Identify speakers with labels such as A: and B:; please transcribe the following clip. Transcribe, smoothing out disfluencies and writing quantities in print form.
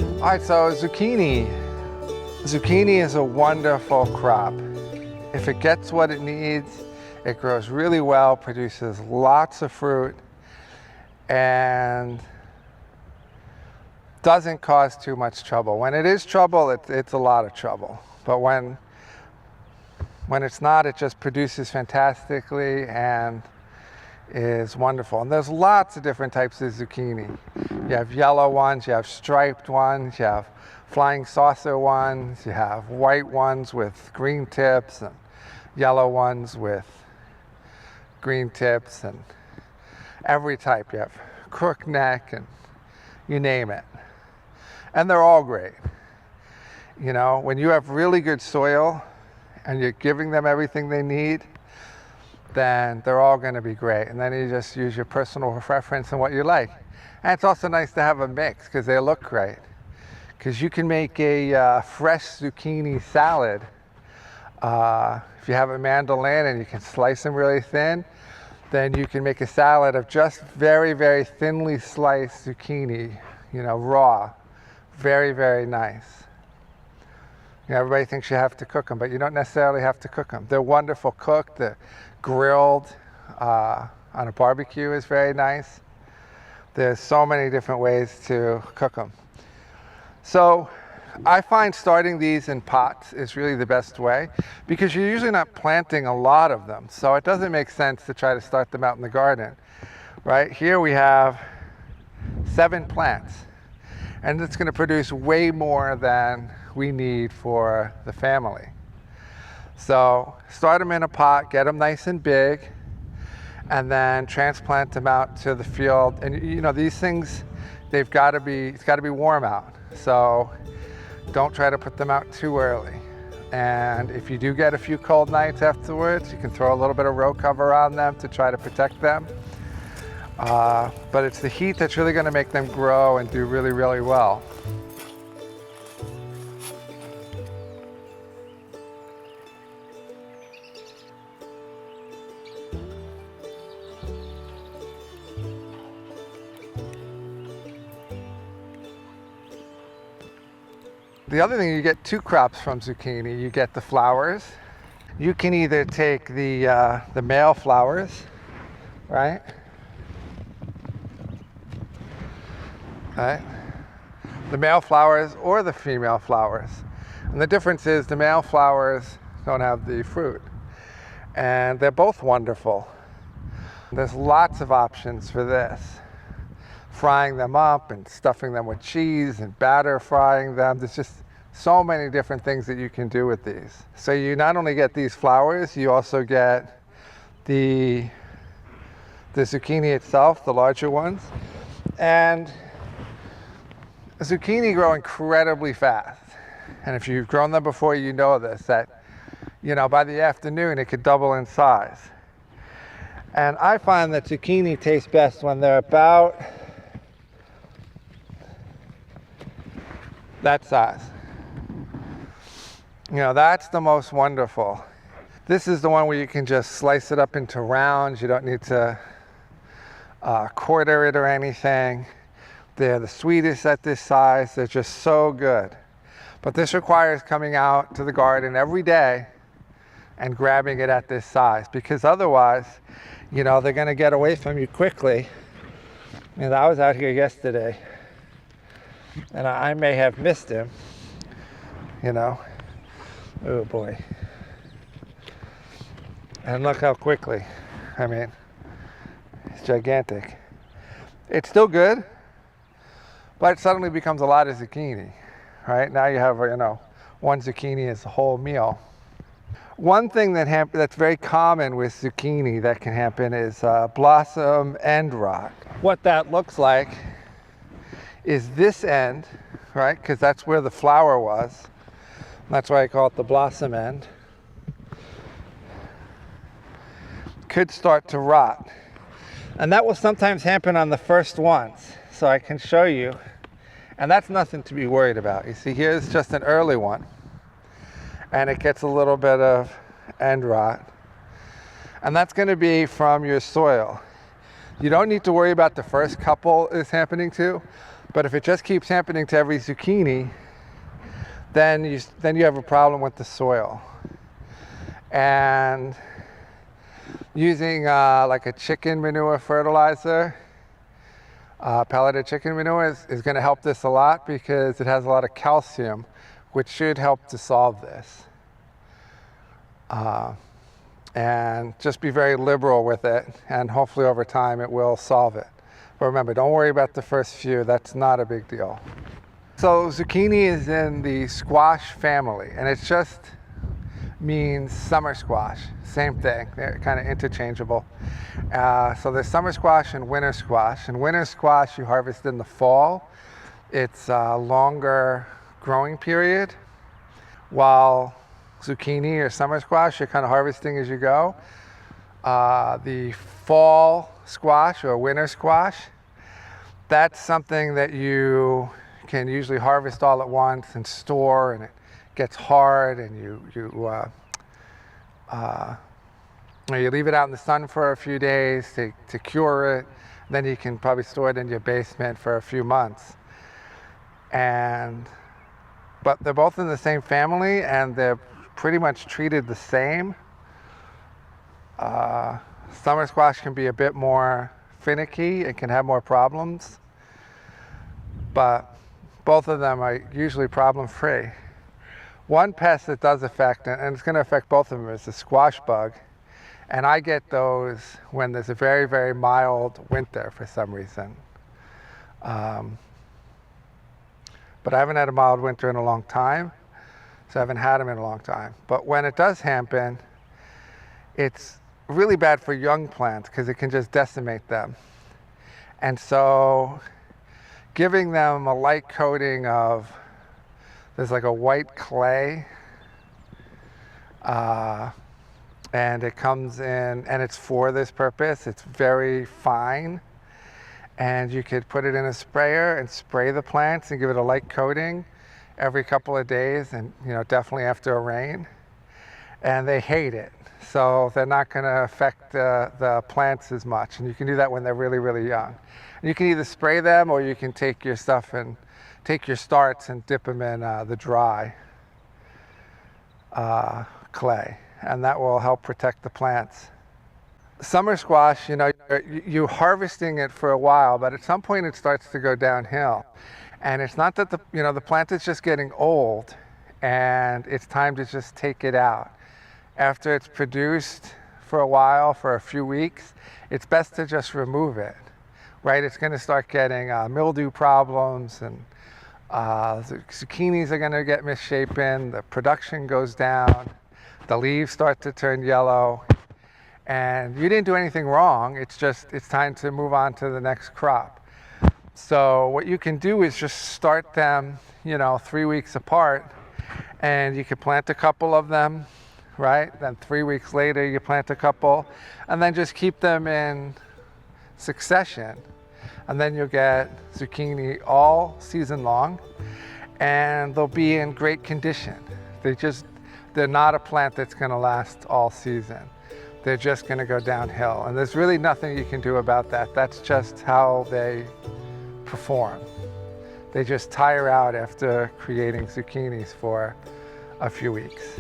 A: All right, so zucchini. Zucchini is a wonderful crop. If it gets what it needs, it grows really well, produces lots of fruit, and doesn't cause too much trouble. When it is trouble, it's a lot of trouble. But when it's not, it just produces fantastically and is wonderful. And there's lots of different types of zucchini. You have yellow ones, you have striped ones, you have flying saucer ones, you have white ones with green tips, and yellow ones with green tips, and every type. You have crook neck, and you name it. And they're all great. You know, when you have really good soil and you're giving them everything they need, then they're all going to be great. And then you just use your personal preference and what you like. And it's also nice to have a mix because they look great. Because you can make a fresh zucchini salad. If you have a mandolin and you can slice them really thin, then you can make a salad of just very, very thinly sliced zucchini, you know, raw. Very, very nice. You know, everybody thinks you have to cook them, but you don't necessarily have to cook them. They're wonderful cooked. They're grilled on a barbecue is very nice. There's so many different ways to cook them. So I find starting these in pots is really the best way because you're usually not planting a lot of them. So it doesn't make sense to try to start them out in the garden. Right here we have 7 plants, and it's going to produce way more than we need for the family. So start them in a pot, get them nice and big, and then transplant them out to the field. And you know, these things, it's got to be warm out. So don't try to put them out too early. And if you do get a few cold nights afterwards, you can throw a little bit of row cover on them to try to protect them. But it's the heat that's really going to make them grow and do really, really well. The other thing, you get 2 crops from zucchini. You get the flowers. You can either take the male flowers, right? Right? The male flowers or the female flowers. And the difference is the male flowers don't have the fruit. And they're both wonderful. There's lots of options for this. Frying them up and stuffing them with cheese and batter frying them. There's just so many different things that you can do with these. So you not only get these flowers, you also get the zucchini itself, the larger ones. And zucchini grow incredibly fast. And if you've grown them before, you know this, that, you know, by the afternoon it could double in size. And I find that zucchini tastes best when they're about that size. You know, that's the most wonderful. This is the one where you can just slice it up into rounds. You don't need to quarter it or anything. They're the sweetest at this size. They're just so good. But this requires coming out to the garden every day and grabbing it at this size, because otherwise, you know, they're going to get away from you quickly. And I was out here yesterday, and I may have missed him, you know. Oh boy. And look how quickly. I mean, it's gigantic. It's still good, but it suddenly becomes a lot of zucchini, right? Now you have, you know, 1 zucchini is a whole meal. One thing that's very common with zucchini that can happen is blossom end rot. What that looks like is this end, right? Because that's where the flower was. That's why I call it the blossom end. Could start to rot. And that will sometimes happen on the first ones. So I can show you. And that's nothing to be worried about. You see, here's just an early one. And it gets a little bit of end rot. And that's going to be from your soil. You don't need to worry about the first couple is happening to. But if it just keeps happening to every zucchini, then you have a problem with the soil. And using like a chicken manure fertilizer, pelleted chicken manure is going to help this a lot because it has a lot of calcium, which should help to solve this. And just be very liberal with it, and hopefully over time it will solve it. But remember, don't worry about the first few. That's not a big deal. So zucchini is in the squash family, and it just means summer squash. Same thing. They're kind of interchangeable. So there's summer squash and winter squash. And winter squash you harvest in the fall. It's a longer growing period, while zucchini or summer squash you're kind of harvesting as you go. The fall squash or winter squash, that's something that you can usually harvest all at once and store, and it gets hard, and you leave it out in the sun for a few days to cure it. Then you can probably store it in your basement for a few months. But they're both in the same family, and they're pretty much treated the same. Summer squash can be a bit more finicky. It can have more problems, but both of them are usually problem-free. One pest that does affect, and it's going to affect both of them, is the squash bug. And I get those when there's a very, very mild winter for some reason. But I haven't had a mild winter in a long time, so I haven't had them in a long time. But when it does happen, it's really bad for young plants because it can just decimate them. And so giving them a light coating of, there's like a white clay, and it comes in, and it's for this purpose. It's very fine, and you could put it in a sprayer and spray the plants and give it a light coating every couple of days, and definitely after a rain. And they hate it, so they're not going to affect the plants as much. And you can do that when they're really, really young. And you can either spray them, or you can take your stuff and take your starts and dip them in the dry clay, and that will help protect the plants. Summer squash, you're harvesting it for a while, but at some point it starts to go downhill. And it's not that the plant is just getting old and it's time to just take it out. After it's produced for a while, for a few weeks, it's best to just remove it, right? It's going to start getting mildew problems, and the zucchinis are going to get misshapen, the production goes down, the leaves start to turn yellow, and you didn't do anything wrong. It's time to move on to the next crop. So what you can do is just start them, 3 weeks apart, and you can plant a couple of them, right? Then 3 weeks later you plant a couple, and then just keep them in succession. And then you'll get zucchini all season long, and they'll be in great condition. They're not a plant that's going to last all season. They're just going to go downhill, and there's really nothing you can do about that. That's just how they perform. They just tire out after creating zucchinis for a few weeks.